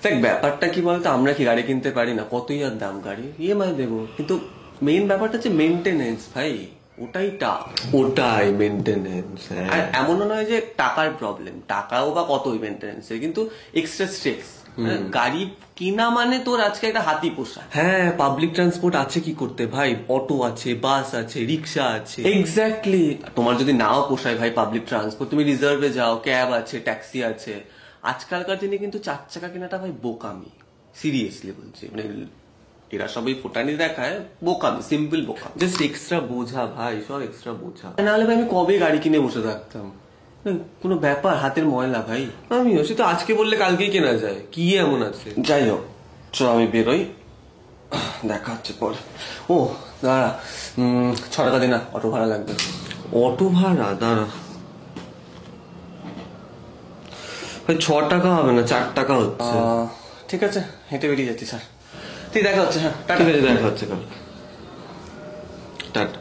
দেখ ব্যাপারটা কি বলতো, আমরা কি গাড়ি কিনতে পারি না? কতই আর দাম গাড়ি, ইএমআই দেবো, কিন্তু মেইন ব্যাপারটা হচ্ছে মেনটেনেন্স ভাই, ওটাই টাফ। ওটাই মেনটেনেন্স। আর এমনও নয় যে টাকার প্রবলেম, টাকাও বা কতই মেনটেনেন্স, কিন্তু এক্সট্রা স্ট্রেস। গাড়ি কিনা মানে তোর আজকে একটা হাতি পোষা। হ্যাঁ, পাবলিক ট্রান্সপোর্ট আছে কি করতে ভাই, অটো আছে, বাস আছে, রিক্সা আছে। এক্স্যাক্টলি, তোমার যদি নাও পোষায় ভাই পাবলিক ট্রান্সপোর্ট, তুমি রিজার্ভে যাও, ক্যাব আছে, ট্যাক্সি আছে। আজকালকার দিনে কিন্তু 4 চাকা কেনাটা ভাই বোকামি, সিরিয়াসলি বলছি। মানে এরা সবাই ফোটানি দেখায়, বোকামি, সিম্পল বোকামি, জাস্ট এক্সট্রা বোঝা ভাই, সব এক্সট্রা বোঝা। নাহলে ভাই আমি কবে গাড়ি কিনে বসে থাকতাম। কোনো ব্যাপার, হাতের ময়লা ভাই। আমিও সে তো আজকে বললে কালকেই কেনা যায়, কি এমন আছে? যাই হোক, চল আমি বেরোই, দেখা হচ্ছে পরে। ও দাঁড়া, 6 টাকা দে না, অটো ভাড়া লাগবে। অটো ভাড়া? দাঁড়া ভাই, 6 টাকা হবে না, 4 টাকা হচ্ছে। ঠিক আছে, হেঁটে বেরিয়ে যাচ্ছি স্যার। ঠিক দেখা হচ্ছে, হ্যাঁ ঠিক আছে, দেখা হচ্ছে কাল। টাটা।